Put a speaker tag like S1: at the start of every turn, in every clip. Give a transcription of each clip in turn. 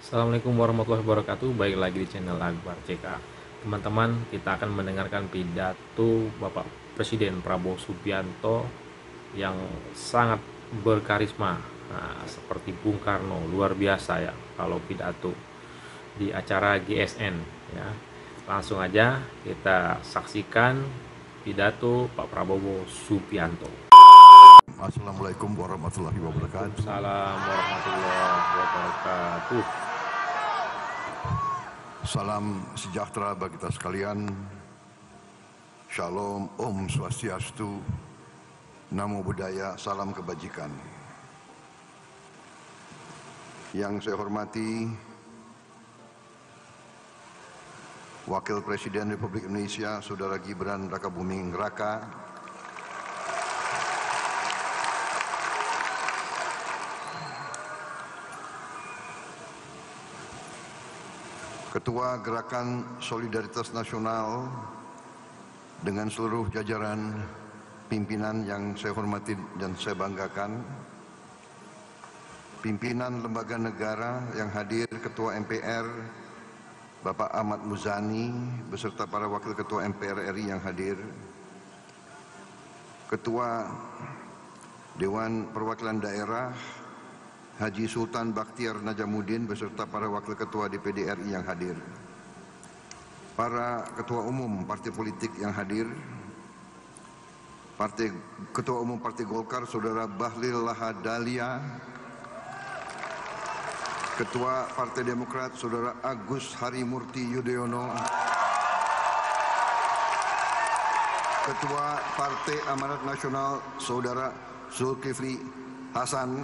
S1: Assalamualaikum warahmatullahi wabarakatuh. Baik lagi di channel Akbar CK. Teman-teman, kita akan mendengarkan pidato Bapak Presiden Prabowo Subianto yang sangat berkarisma. Nah, seperti Bung Karno, luar biasa ya kalau pidato di acara GSN ya. Langsung aja kita saksikan pidato Pak Prabowo Subianto.
S2: Assalamualaikum warahmatullahi wabarakatuh.
S1: Waalaikumsalam warahmatullahi wabarakatuh.
S2: Salam sejahtera bagi kita sekalian. Shalom, Om Swastiastu, Namo Buddhaya, salam kebajikan. Yang saya hormati Wakil Presiden Republik Indonesia, Saudara Gibran Rakabuming Raka, Ketua Gerakan Solidaritas Nasional dengan seluruh jajaran pimpinan yang saya hormati dan saya banggakan, pimpinan lembaga negara yang hadir, Ketua MPR Bapak Ahmad Muzani beserta para wakil Ketua MPR RI yang hadir, Ketua Dewan Perwakilan Daerah Haji Sultan Bakhtiar Najamuddin beserta para wakil ketua DPD RI yang hadir, para ketua umum partai politik yang hadir, Ketua Umum Partai Golkar Saudara Bahlil Lahadalia, Ketua Partai Demokrat Saudara Agus Harimurti Yudhoyono, Ketua Partai Amanat Nasional Saudara Zulkifli Hasan,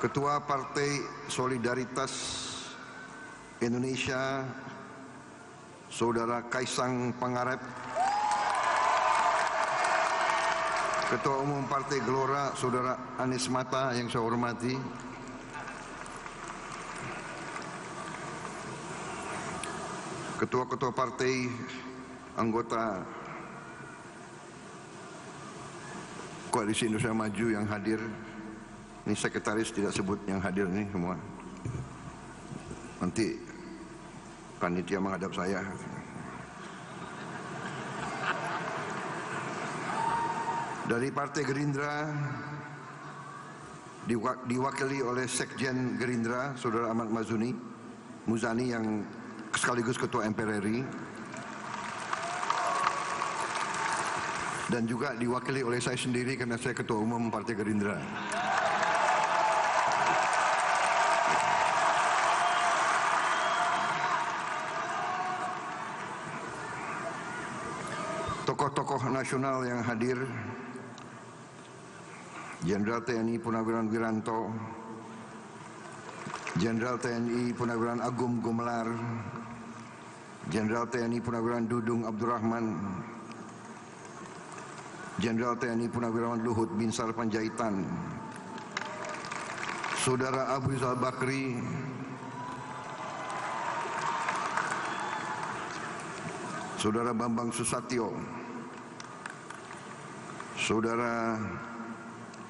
S2: Ketua Partai Solidaritas Indonesia Saudara Kaisang Pangarep, Ketua Umum Partai Gelora Saudara Anies Mata yang saya hormati, Ketua-ketua partai anggota Koalisi Indonesia Maju yang hadir. Ini sekretaris tidak sebut yang hadir ini semua. Nanti panitia menghadap saya. Dari Partai Gerindra diwakili oleh Sekjen Gerindra Saudara Ahmad Muzani yang sekaligus Ketua MPR RI, dan juga diwakili oleh saya sendiri karena saya Ketua Umum Partai Gerindra. Tokoh-tokoh nasional yang hadir, Jenderal TNI Purnawirawan Wiranto, Jenderal TNI Purnawirawan Agung Gumelar, Jenderal TNI Purnawirawan Dudung Abdurrahman, Jenderal TNI Purnawirawan Luhut Binsar Panjaitan, Saudara Abu Rizal Bakri, Saudara Bambang Susatyo, Saudara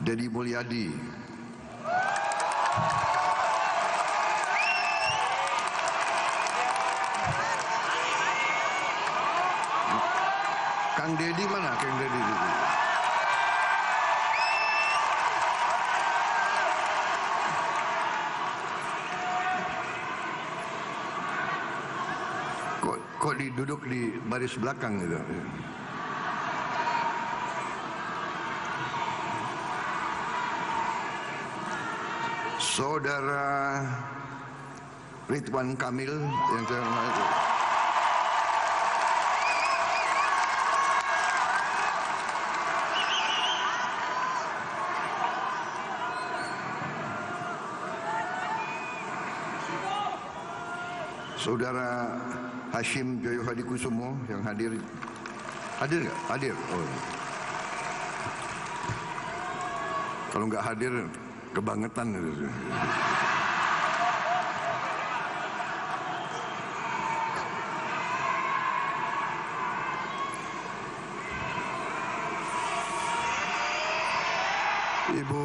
S2: Deddy Mulyadi, Kang Deddy mana? Kang Deddy. Kok duduk di baris belakang gitu. Saudara Ridwan Kamil yang saya hormati, Saudara Hashim Joyo Hadikusumo yang hadir. Hadir nggak? Hadir. Oh. Kalau nggak hadir kebangetan gitu. Ibu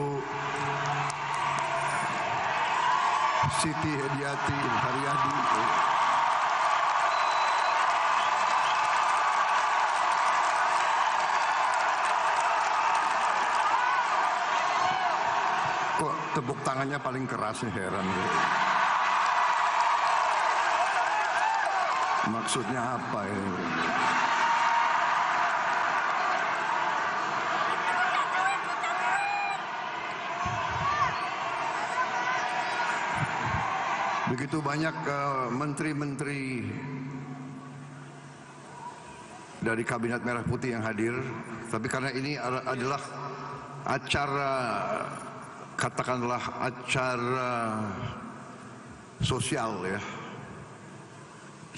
S2: Siti Hediati Haryadi. Kok tepuk tangannya paling keras nih, heran gitu. Maksudnya apa ini? Begitu banyak menteri-menteri dari Kabinet Merah Putih yang hadir, tapi karena ini adalah acara, katakanlah acara sosial ya,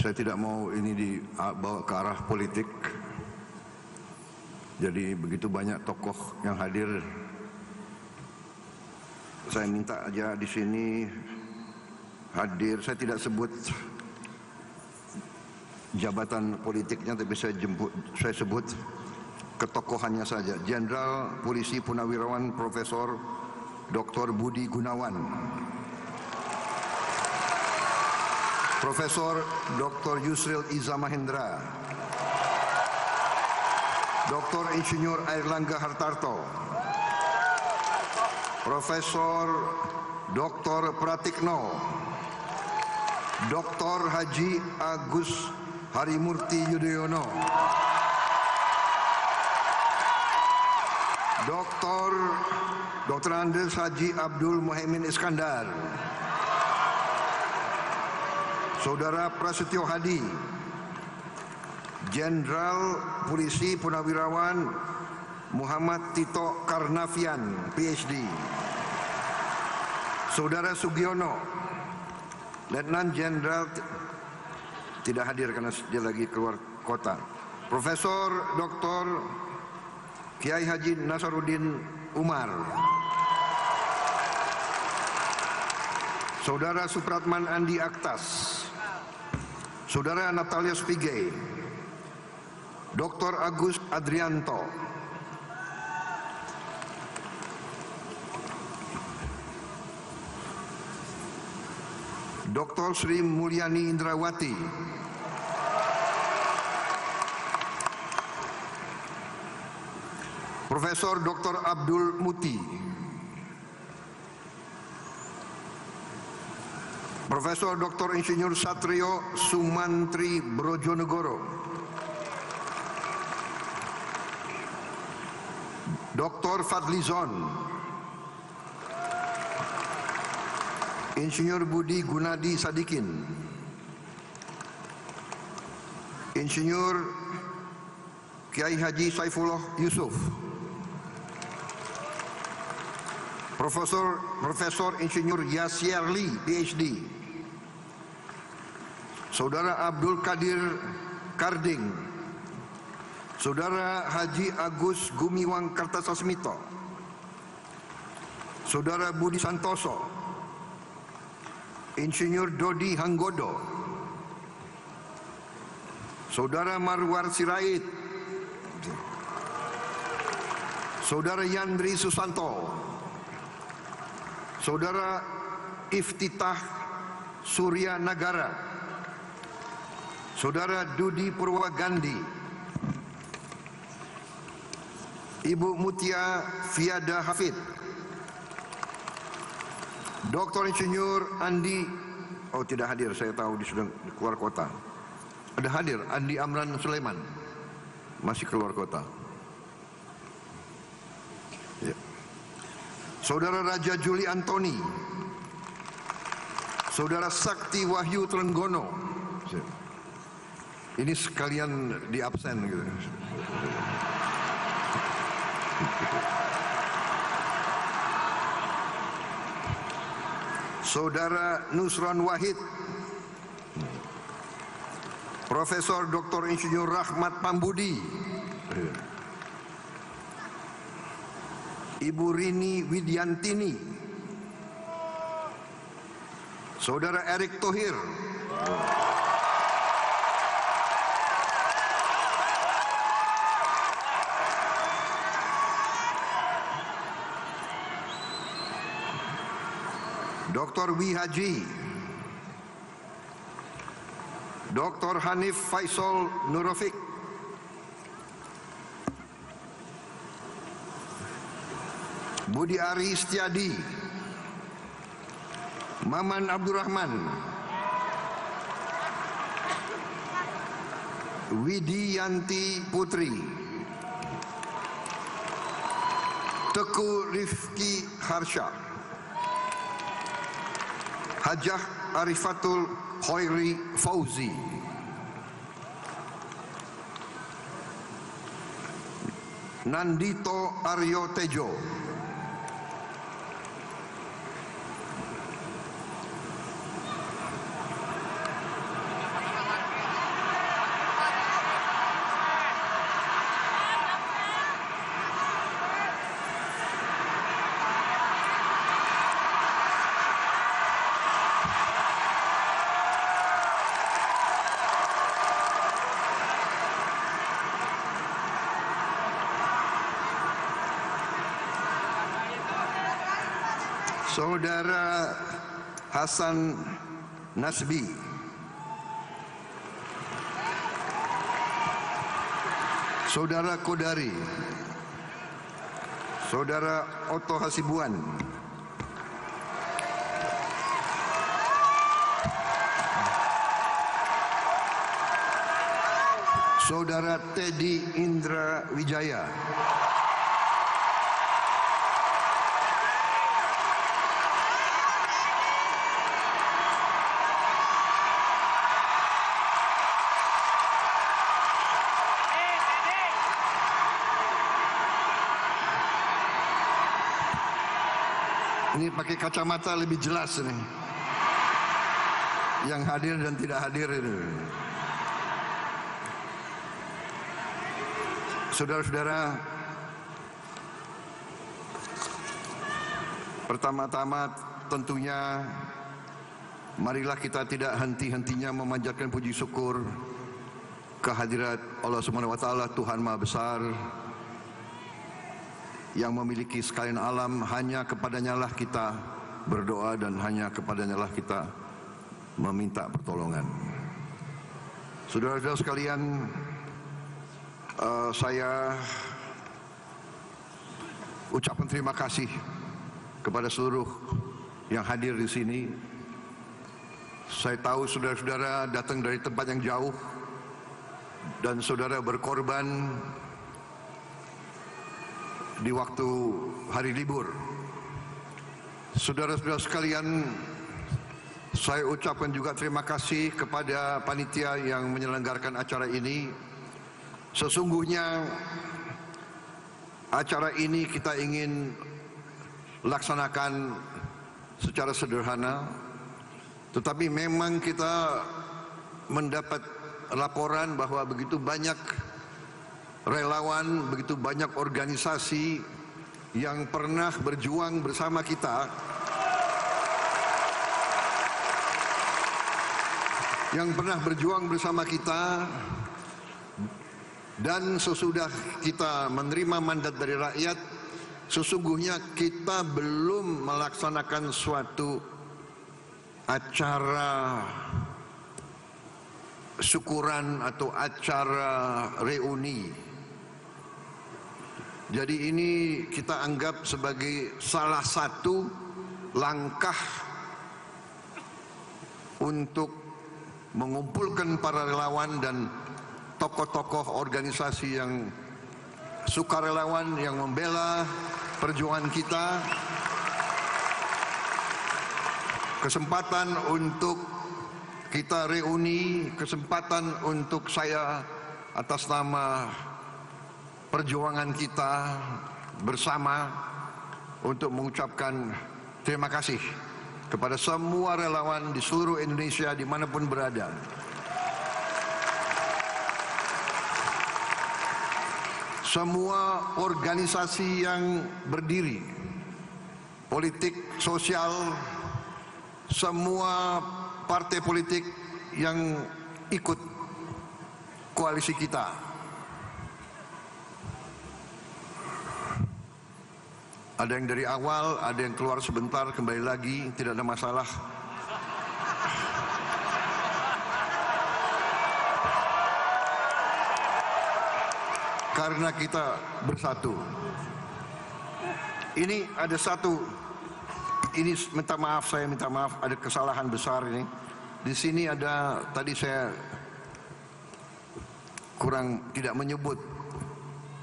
S2: saya tidak mau ini dibawa ke arah politik. Jadi begitu banyak tokoh yang hadir, saya minta aja di sini hadir, saya tidak sebut jabatan politiknya, tapi saya sebut ketokohannya saja. Jenderal Polisi Purnawirawan Profesor Dr. Budi Gunawan, Profesor Dr. Yusril Iza Mahendra, Dr. Insinyur Airlangga Hartarto, Profesor Dr. Pratikno, Dr. Haji Agus Harimurti Yudhoyono, Dr. Andes Haji Abdul Muhaimin Iskandar, Saudara Prasetyo Hadi, Jenderal Polisi Purnawirawan Muhammad Tito Karnavian, PhD, Saudara Sugiono, Letnan Jenderal tidak hadir karena dia lagi keluar kota, Profesor Dr. Kiai Haji Nasaruddin Umar, Saudara Supratman Andi Aktas, Saudara Natalia Spigey, Dr. Agus Adrianto, Dr. Sri Mulyani Indrawati, Profesor Dr. Abdul Muti, Profesor Dr. Insinyur Satrio Sumantri Brojonegoro, Dr. Fadlizon, Insinyur Budi Gunadi Sadikin, Insinyur Kiai Haji Saifullah Yusuf, Profesor Insinyur Yasyarli, PhD, Saudara Abdul Qadir Karding, Saudara Haji Agus Gumiwang Kartasasmito, Saudara Budi Santoso, Insinyur Dodi Hanggodo, Saudara Marwar Sirait, Saudara Yandri Susanto, Saudara Iftitah Surya Nagara, Saudara Dudi Purwagandi, Ibu Mutia Fiada Hafid, Dr. Insinyur Andi, oh tidak hadir, saya tahu dia sedang keluar kota. Ada hadir Andi Amran Sulaiman, masih keluar kota. Ya. Saudara Raja Juli Antoni, Saudara Sakti Wahyu Trenggono, ini sekalian di absen gitu. Saudara Nusron Wahid, Profesor Dr. Insinyur Rahmat Pambudi, Ibu Rini Widiantini, Saudara Erick Thohir, Dr. Wi Haji, Dr. Hanif Faisal Nurofik, Budi Ari Setiadi, Maman Abdurrahman, Widianti Putri, Teku Rifki Harsha, Hajah Arifatul Khairi Fauzi, Nandito Aryo Tejo, Saudara Hasan Nasbi, Saudara Kodari, Saudara Otto Hasibuan, Saudara Teddy Indra Wijaya, ini pakai kacamata lebih jelas nih, yang hadir dan tidak hadir ini. Saudara-saudara, pertama-tama tentunya marilah kita tidak henti-hentinya memanjatkan puji syukur kehadirat Allah Subhanahu wa taala, Tuhan Maha Besar yang memiliki sekalian alam. Hanya kepadanya lah kita berdoa dan hanya kepadanya lah kita meminta pertolongan. Saudara-saudara sekalian, saya ucapkan terima kasih kepada seluruh yang hadir di sini. Saya tahu saudara-saudara datang dari tempat yang jauh dan saudara berkorban di waktu hari libur. Saudara-saudara sekalian, saya ucapkan juga terima kasih kepada panitia yang menyelenggarakan acara ini. Sesungguhnya acara ini kita ingin laksanakan secara sederhana, tetapi memang kita mendapat laporan bahwa begitu banyak relawan, begitu banyak organisasi yang pernah berjuang bersama kita, dan sesudah kita menerima mandat dari rakyat, sesungguhnya kita belum melaksanakan suatu acara syukuran atau acara reuni. Jadi ini kita anggap sebagai salah satu langkah untuk mengumpulkan para relawan dan tokoh-tokoh organisasi yang sukarelawan yang membela perjuangan kita, kesempatan untuk kita reuni, kesempatan untuk saya atas nama perjuangan kita bersama untuk mengucapkan terima kasih kepada semua relawan di seluruh Indonesia dimanapun berada. Semua organisasi yang berdiri, politik, sosial, semua partai politik yang ikut koalisi kita. Ada yang dari awal, ada yang keluar sebentar, kembali lagi, tidak ada masalah. Karena kita bersatu. Ini ada satu, ini saya minta maaf, ada kesalahan besar ini. Di sini ada, tadi saya kurang tidak menyebut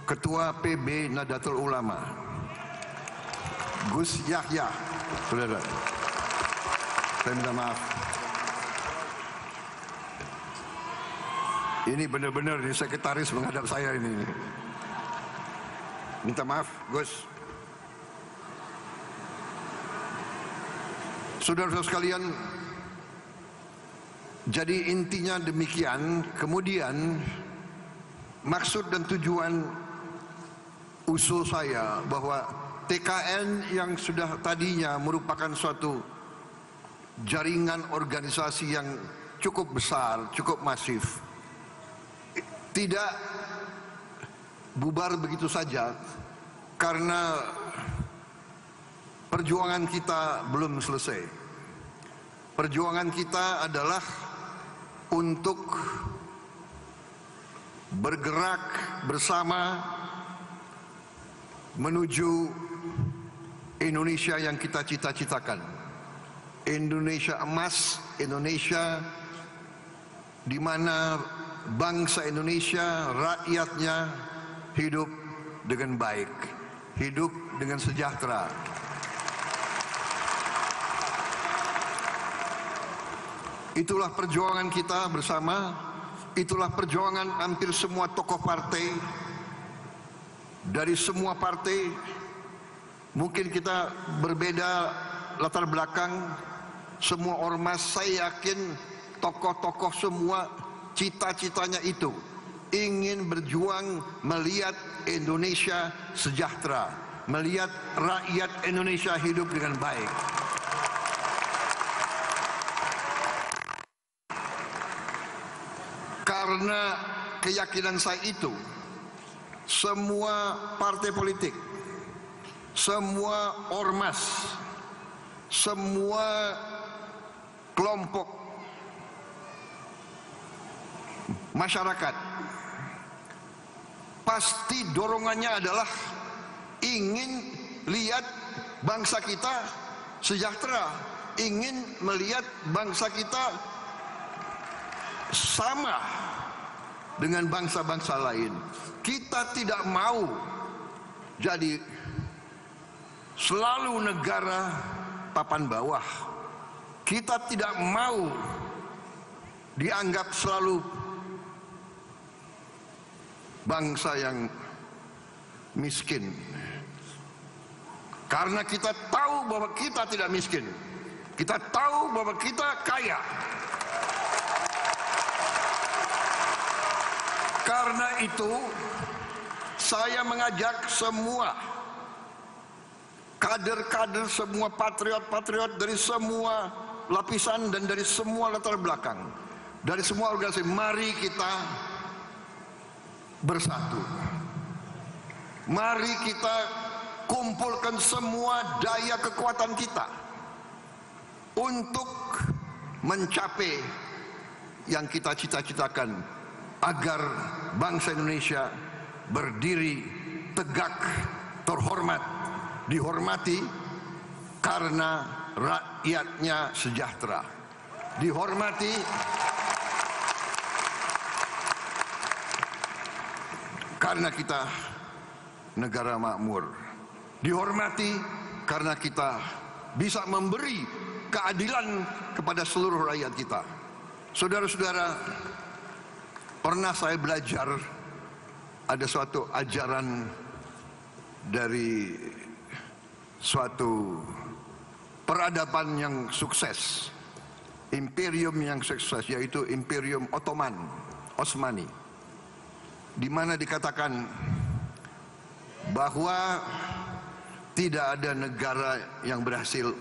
S2: Ketua PB Nahdlatul Ulama, Gus Yahya, saudara. Saya minta maaf. Ini benar-benar ini sekretaris menghadap saya ini. Minta maaf, Gus. Saudara-saudara sekalian, jadi intinya demikian. Kemudian maksud dan tujuan usul saya bahwa TKN yang sudah tadinya merupakan suatu jaringan organisasi yang cukup besar, cukup masif, tidak bubar begitu saja karena perjuangan kita belum selesai. Perjuangan kita adalah untuk bergerak bersama menuju Indonesia yang kita cita-citakan. Indonesia emas, Indonesia di mana bangsa Indonesia, rakyatnya hidup dengan baik, hidup dengan sejahtera. Itulah perjuangan kita bersama, itulah perjuangan hampir semua tokoh partai, dari semua partai. Mungkin kita berbeda latar belakang, semua ormas, saya yakin tokoh-tokoh semua cita-citanya itu, ingin berjuang melihat Indonesia sejahtera, melihat rakyat Indonesia hidup dengan baik. Karena keyakinan saya itu, semua partai politik, semua ormas, semua kelompok masyarakat pasti dorongannya adalah ingin lihat bangsa kita sejahtera, ingin melihat bangsa kita sama dengan bangsa-bangsa lain. Kita tidak mau jadi selalu negara papan bawah. Kita tidak mau dianggap selalu bangsa yang miskin. Karena kita tahu bahwa kita tidak miskin. Kita tahu bahwa kita kaya. Karena itu saya mengajak semua kader-kader, semua patriot-patriot dari semua lapisan dan dari semua latar belakang, dari semua organisasi, mari kita bersatu. Mari kita kumpulkan semua daya kekuatan kita untuk mencapai yang kita cita-citakan, agar bangsa Indonesia berdiri tegak, terhormat, dihormati karena rakyatnya sejahtera, dihormati karena kita negara makmur, dihormati karena kita bisa memberi keadilan kepada seluruh rakyat kita. Saudara-saudara, pernah saya belajar ada suatu ajaran dari suatu peradaban yang sukses, imperium yang sukses, yaitu Imperium Ottomani, di mana dikatakan bahwa tidak ada negara yang berhasil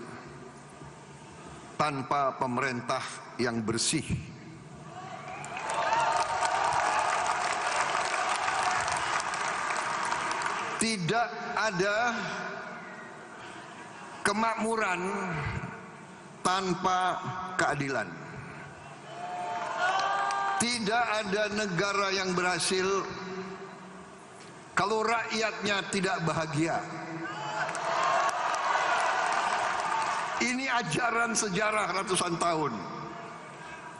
S2: tanpa pemerintah yang bersih. Tidak ada kemakmuran tanpa keadilan. Tidak ada negara yang berhasil kalau rakyatnya tidak bahagia. Ini ajaran sejarah ratusan tahun.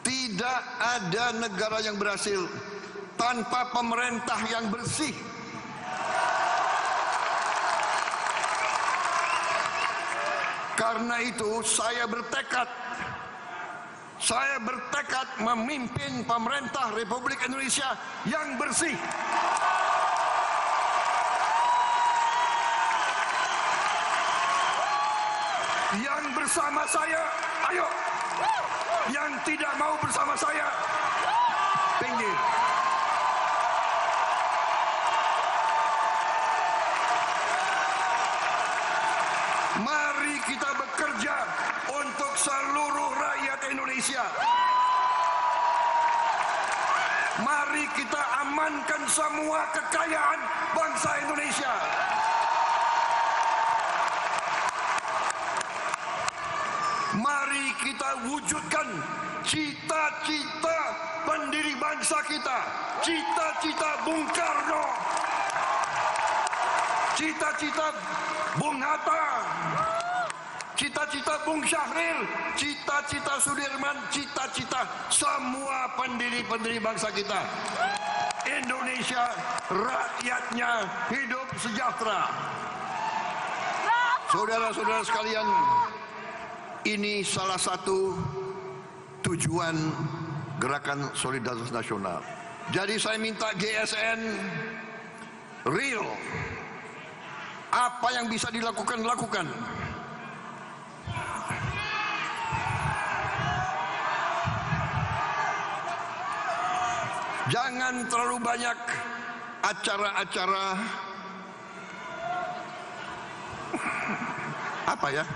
S2: Tidak ada negara yang berhasil tanpa pemerintah yang bersih. Karena itu saya bertekad memimpin pemerintah Republik Indonesia yang bersih. Yang bersama saya, ayo. Yang tidak mau bersama saya, pinggir. Mari kita bekerja untuk seluruh rakyat Indonesia. Mari kita amankan semua kekayaan bangsa Indonesia. Mari kita wujudkan cita-cita pendiri bangsa kita, cita-cita Bung Karno, cita-cita Bung Hatta, cita-cita Bung Syahril, cita-cita Sudirman, cita-cita semua pendiri-pendiri bangsa kita. Indonesia, rakyatnya hidup sejahtera. Saudara-saudara sekalian, ini salah satu tujuan Gerakan Solidaritas Nasional. Jadi saya minta GSN real. Apa yang bisa dilakukan, lakukan. Jangan terlalu banyak acara-acara apa ya?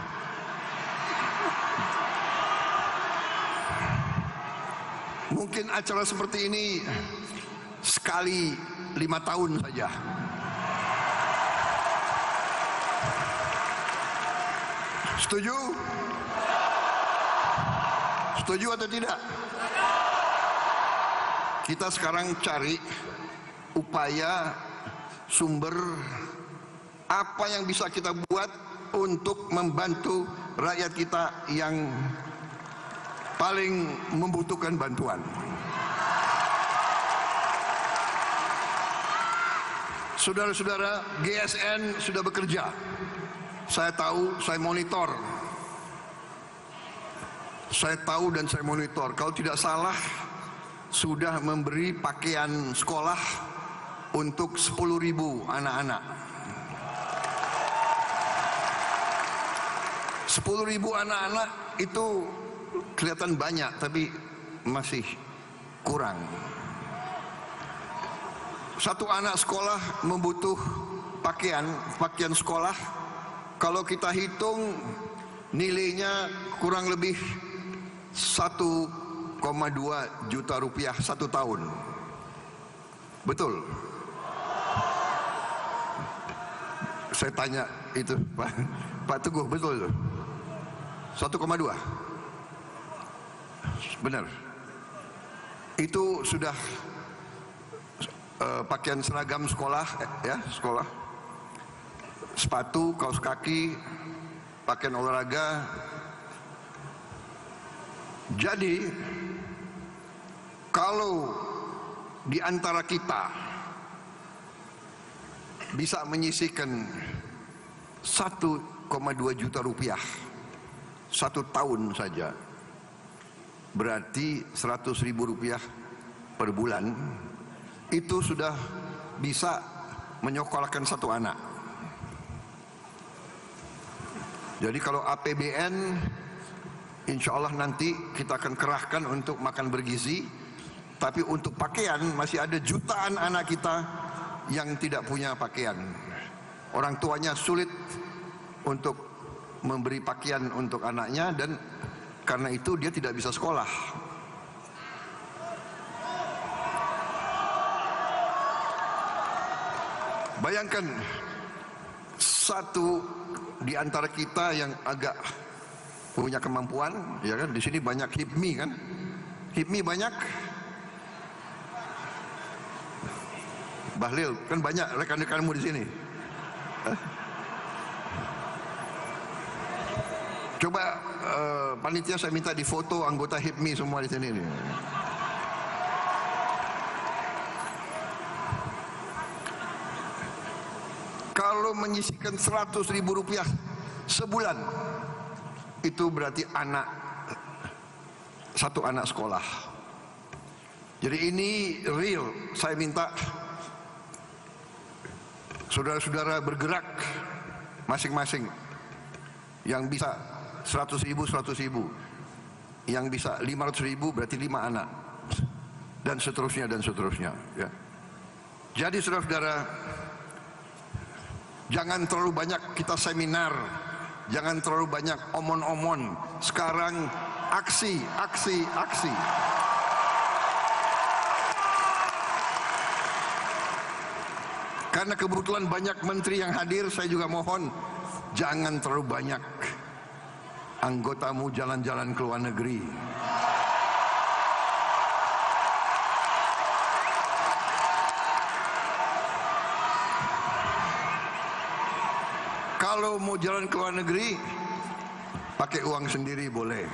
S2: Mungkin acara seperti ini sekali 5 tahun saja. Setuju? Setuju atau tidak? Kita sekarang cari upaya sumber apa yang bisa kita buat untuk membantu rakyat kita yang paling membutuhkan bantuan. Saudara-saudara, GSN sudah bekerja. Saya tahu, saya monitor. Saya tahu dan saya monitor. Kalau tidak salah, sudah memberi pakaian sekolah untuk 10.000 anak-anak. 10.000 anak-anak itu kelihatan banyak, tapi masih kurang. Satu anak sekolah membutuh pakaian sekolah. Kalau kita hitung nilainya kurang lebih 1,2 juta rupiah 1 tahun. Betul? Saya tanya itu Pak Teguh, betul? 1,2. Benar. Itu sudah pakaian seragam sekolah, ya, sekolah. Sepatu, kaos kaki, pakaian olahraga. Jadi kalau di antara kita bisa menyisihkan 1,2 juta rupiah 1 tahun saja, berarti 100.000 rupiah per bulan, itu sudah bisa menyekolahkan 1 anak. Jadi kalau APBN, insya Allah nanti kita akan kerahkan untuk makan bergizi. Tapi untuk pakaian masih ada jutaan anak kita yang tidak punya pakaian. Orang tuanya sulit untuk memberi pakaian untuk anaknya, dan karena itu dia tidak bisa sekolah. Bayangkan satu di antara kita yang agak punya kemampuan, ya kan? Di sini banyak HIPMI kan? HIPMI banyak. Bahlil kan banyak rekan-rekanmu di sini. Coba panitia saya minta difoto anggota HIPMI semua di sini nih. Kalau menyisihkan 100.000 rupiah sebulan, itu berarti satu anak sekolah. Jadi ini real. Saya minta saudara-saudara bergerak masing-masing. Yang bisa 100.000, 100.000. Yang bisa 500.000 berarti 5 anak. Dan seterusnya dan seterusnya. Ya. Jadi saudara-saudara, jangan terlalu banyak kita seminar, jangan terlalu banyak omon-omon. Sekarang aksi, aksi, aksi. Karena kebetulan banyak menteri yang hadir, saya juga mohon jangan terlalu banyak anggotamu jalan-jalan ke luar negeri. Kalau mau jalan ke luar negeri, pakai uang sendiri boleh.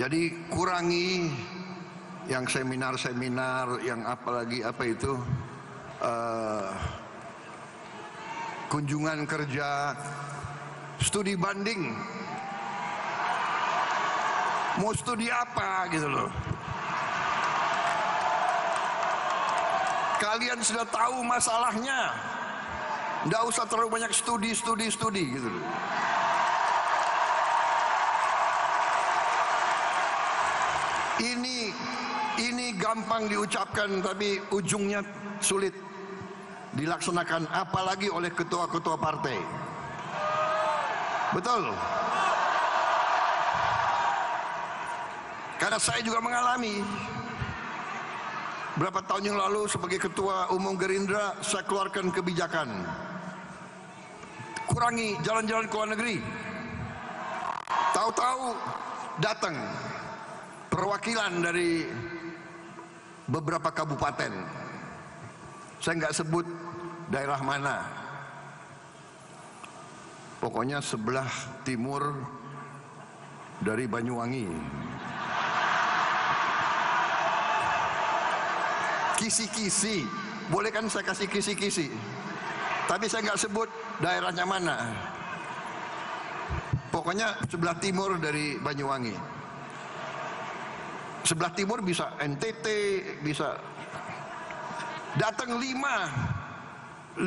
S2: Jadi kurangi yang seminar-seminar, yang apalagi apa itu, kunjungan kerja, studi banding. Mau studi apa gitu loh. Kalian sudah tahu masalahnya. Nggak usah terlalu banyak studi gitu loh. Ini gampang diucapkan tapi ujungnya sulit dilaksanakan, apalagi oleh ketua-ketua partai. Betul? Karena saya juga mengalami. Berapa tahun yang lalu sebagai ketua umum Gerindra, saya keluarkan kebijakan kurangi jalan-jalan ke luar negeri. Tahu-tahu datang perwakilan dari beberapa kabupaten. Saya nggak sebut daerah mana. Pokoknya sebelah timur dari Banyuwangi. Kisi-kisi, boleh kan saya kasih kisi-kisi. Tapi saya nggak sebut daerahnya mana. Pokoknya sebelah timur dari Banyuwangi. Sebelah timur bisa NTT, bisa datang 5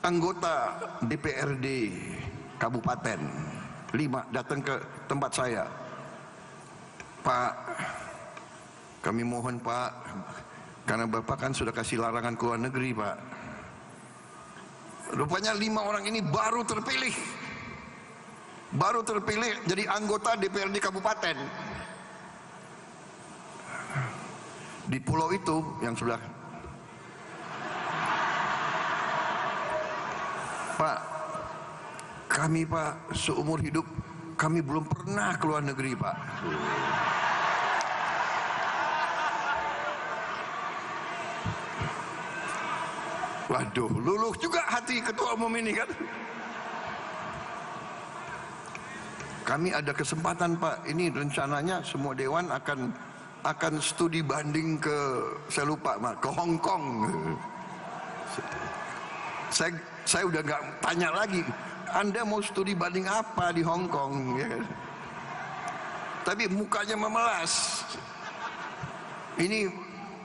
S2: anggota DPRD kabupaten, 5 datang ke tempat saya. Pak, kami mohon Pak, karena Bapak kan sudah kasih larangan ke luar negeri Pak. Rupanya 5 orang ini baru terpilih jadi anggota DPRD kabupaten. Di pulau itu yang sebelah. Pak, kami Pak seumur hidup kami belum pernah ke luar negeri Pak. Waduh, luluh juga hati ketua umum ini kan. Kami ada kesempatan Pak, ini rencananya semua dewan akan studi banding ke, saya lupa ke Hong Kong. Saya udah nggak tanya lagi, Anda mau studi banding apa di Hong Kong? Ya. Tapi mukanya memelas. Ini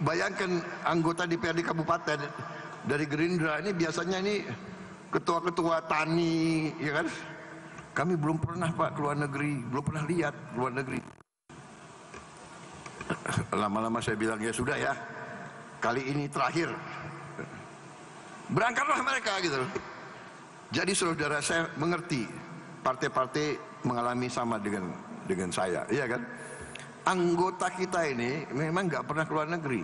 S2: bayangkan anggota DPRD kabupaten dari Gerindra ini biasanya ini ketua-ketua tani, ya kan? Kami belum pernah Pak ke luar negeri, belum pernah lihat luar negeri. Lama-lama saya bilang ya sudah ya, kali ini terakhir. Berangkatlah mereka gitu. Jadi saudara, saya mengerti partai-partai mengalami sama dengan saya, iya kan? Anggota kita ini memang nggak pernah keluar negeri.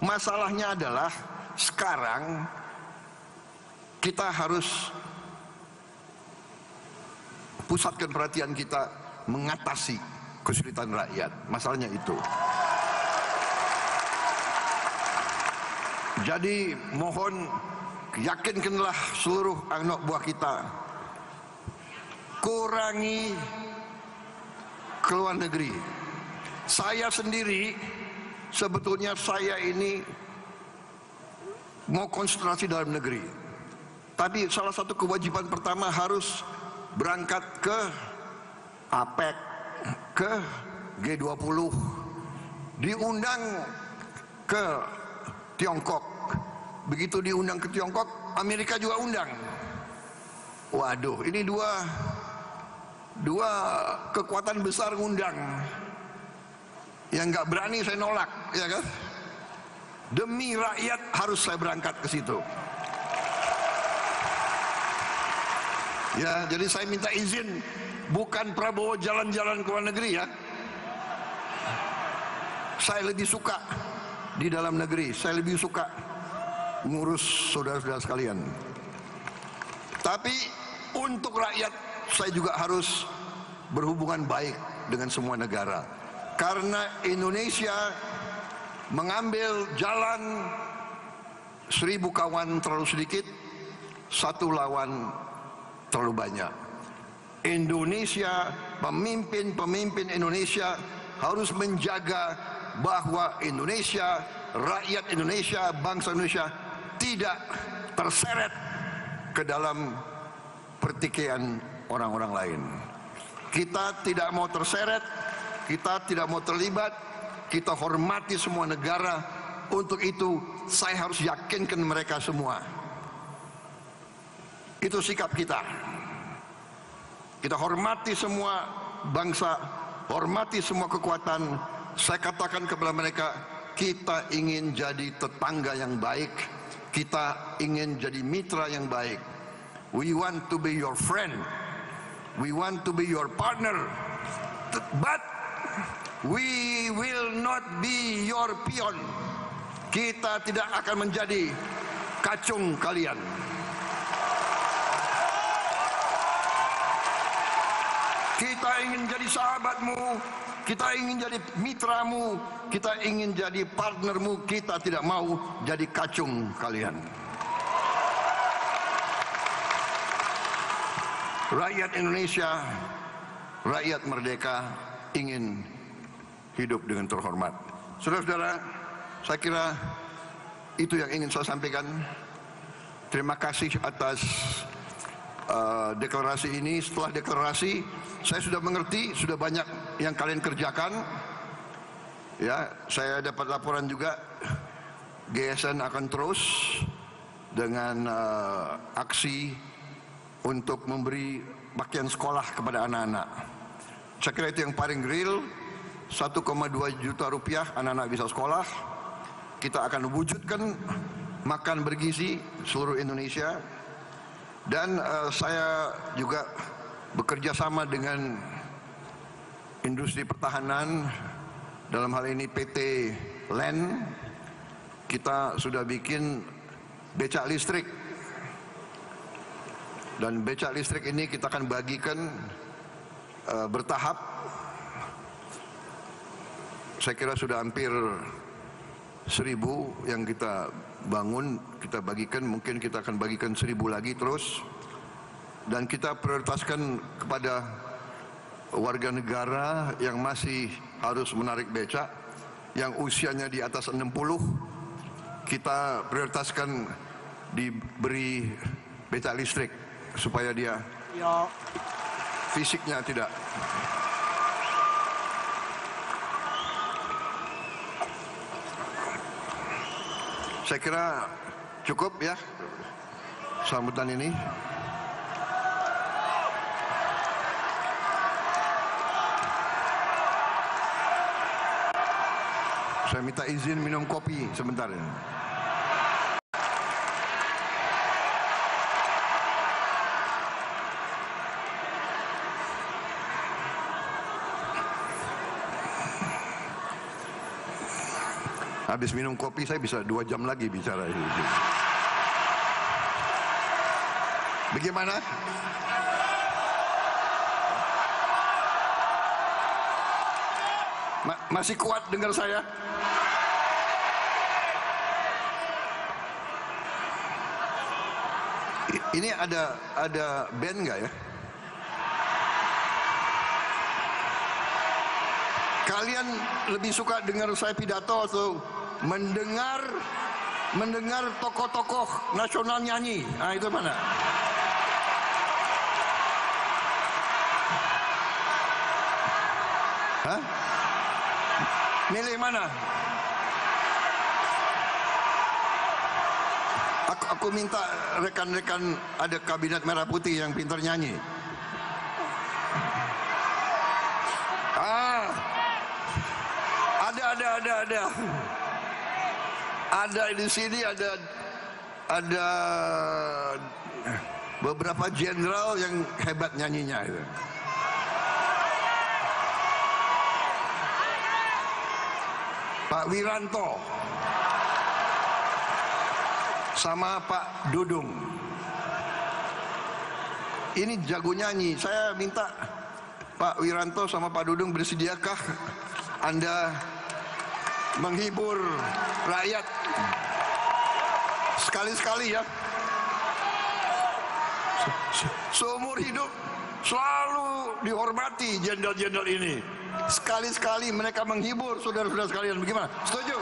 S2: Masalahnya adalah sekarang kita harus pusatkan perhatian kita mengatasi kesulitan rakyat. Masalahnya itu. Jadi mohon yakinkanlah seluruh anak buah kita, kurangi keluar negeri. Saya sendiri sebetulnya saya ini mau konsentrasi dalam negeri, tapi salah satu kewajiban pertama harus berangkat ke APEC, ke G20, diundang ke Tiongkok. Begitu diundang ke Tiongkok, Amerika juga undang. Waduh, ini dua kekuatan besar ngundang. Yang nggak berani saya nolak, ya kan? Demi rakyat harus saya berangkat ke situ. Ya, jadi saya minta izin, bukan Prabowo jalan-jalan ke luar negeri ya. Saya lebih suka di dalam negeri, saya lebih suka ngurus saudara-saudara sekalian. Tapi untuk rakyat saya juga harus berhubungan baik dengan semua negara. Karena Indonesia mengambil jalan 1000 kawan terlalu sedikit, 1 lawan terlalu banyak. Indonesia, pemimpin Indonesia harus menjaga bahwa Indonesia, rakyat Indonesia, bangsa Indonesia tidak terseret ke dalam pertikaian orang-orang lain. Kita tidak mau terseret, kita tidak mau terlibat, kita hormati semua negara. Untuk itu saya harus yakinkan mereka semua. Itu sikap kita. Kita hormati semua bangsa, hormati semua kekuatan. Saya katakan kepada mereka, kita ingin jadi tetangga yang baik, kita ingin jadi mitra yang baik. We want to be your friend, we want to be your partner, but we will not be your pion. Kita tidak akan menjadi kacung kalian. Kita ingin jadi sahabatmu, kita ingin jadi mitramu, kita ingin jadi partnermu. Kita tidak mau jadi kacung kalian. Rakyat Indonesia, rakyat merdeka ingin hidup dengan terhormat. Saudara-saudara, saya kira itu yang ingin saya sampaikan. Terima kasih atas deklarasi ini. Setelah deklarasi, saya sudah mengerti, sudah banyak yang kalian kerjakan. Ya, saya dapat laporan juga GSN akan terus dengan aksi untuk memberi pakaian sekolah kepada anak-anak. Saya kira itu yang paling real. 1,2 juta rupiah anak-anak bisa sekolah. Kita akan wujudkan makan bergizi seluruh Indonesia. Dan saya juga bekerja sama dengan industri pertahanan, dalam hal ini PT LEN. Kita sudah bikin becak listrik, dan becak listrik ini kita akan bagikan bertahap. Saya kira sudah hampir 1000 yang kita bangun, kita bagikan. Mungkin kita akan bagikan 1000 lagi terus. Dan kita prioritaskan kepada warga negara yang masih harus menarik becak, yang usianya di atas 60, kita prioritaskan diberi becak listrik supaya dia fisiknya tidak. Saya kira cukup ya sambutan ini. Saya minta izin minum kopi sebentar. Habis minum kopi saya bisa 2 jam lagi bicara. Bagaimana? Masih kuat dengar saya? Ini ada band nggak ya? Kalian lebih suka dengar saya pidato atau mendengar tokoh-tokoh nasional nyanyi? Ah, itu mana? Hah? Milih mana? Aku minta rekan-rekan ada kabinet merah putih yang pintar nyanyi. Ah, ada. Ada di sini ada beberapa jenderal yang hebat nyanyinya itu. Pak Wiranto sama Pak Dudung. Ini jago nyanyi. Saya minta Pak Wiranto sama Pak Dudung, bersediakah Anda menghibur rakyat sekali-sekali ya? Seumur hidup selalu dihormati jenderal-jenderal ini. Sekali-sekali mereka menghibur saudara-saudara sekalian. Bagaimana? Setuju?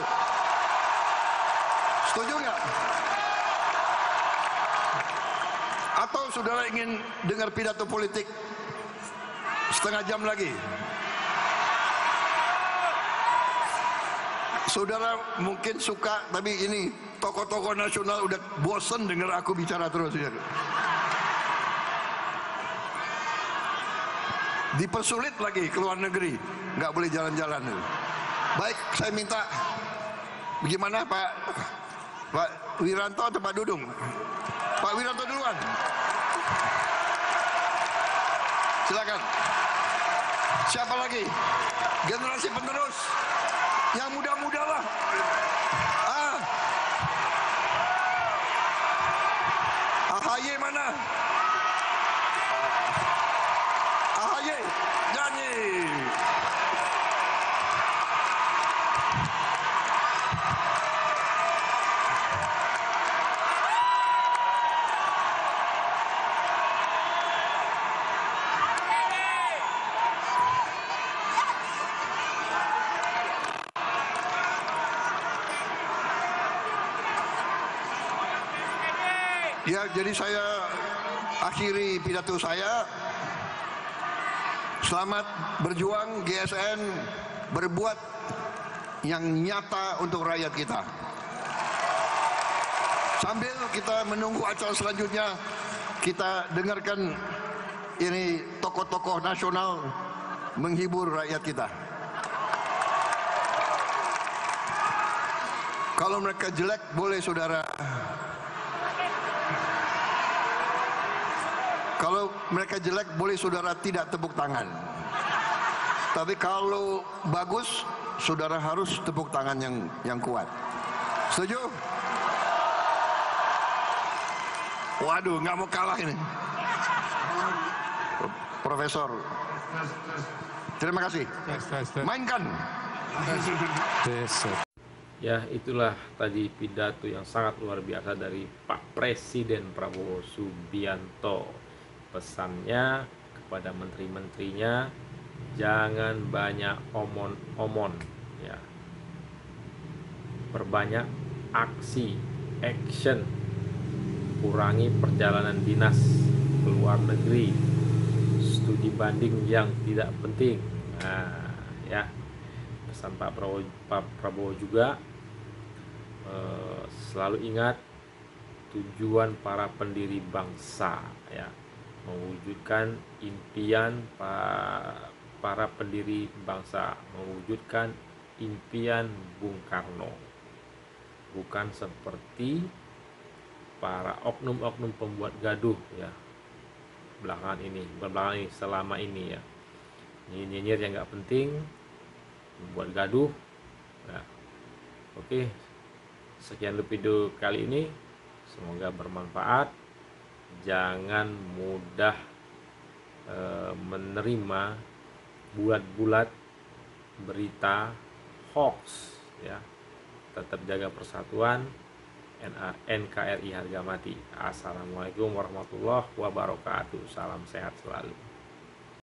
S2: Setuju nggak? Atau saudara ingin dengar pidato politik setengah jam lagi? Saudara mungkin suka, tapi ini tokoh-tokoh nasional udah bosen dengar aku bicara terus ya. Dipersulit lagi ke luar negeri, nggak boleh jalan-jalan. Baik, saya minta, bagaimana Pak Wiranto atau Pak Dudung? Pak Wiranto duluan. Silakan. Siapa lagi? Generasi penerus. Yang muda-muda lah. AHY mana? AHY nyanyi. Ya, jadi saya akhiri pidato saya. Selamat berjuang GSN, berbuat yang nyata untuk rakyat kita. Sambil kita menunggu acara selanjutnya, kita dengarkan ini tokoh-tokoh nasional menghibur rakyat kita. Kalau mereka jelek, boleh saudara. Kalau mereka jelek, boleh saudara tidak tepuk tangan. Tapi kalau bagus, saudara harus tepuk tangan yang kuat. Setuju? Waduh, nggak mau kalah ini. Profesor, terima kasih. Mainkan.
S1: Ya, itulah tadi pidato yang sangat luar biasa dari Pak Presiden Prabowo Subianto. Pesannya kepada menteri-menterinya, jangan banyak omon-omon ya. Perbanyak aksi, action. Kurangi perjalanan dinas ke luar negeri, studi banding yang tidak penting. Nah, ya. Pesan Pak Prabowo juga, selalu ingat tujuan para pendiri bangsa ya, mewujudkan impian para pendiri bangsa, mewujudkan impian Bung Karno, bukan seperti para oknum-oknum pembuat gaduh ya selama ini ya, nyinyir yang nggak penting, membuat gaduh ya. Oke, sekian dulu video kali ini, semoga bermanfaat. Jangan mudah menerima bulat-bulat berita hoax ya. Tetap jaga persatuan. NKRI harga mati. Assalamualaikum warahmatullahi wabarakatuh. Salam sehat selalu.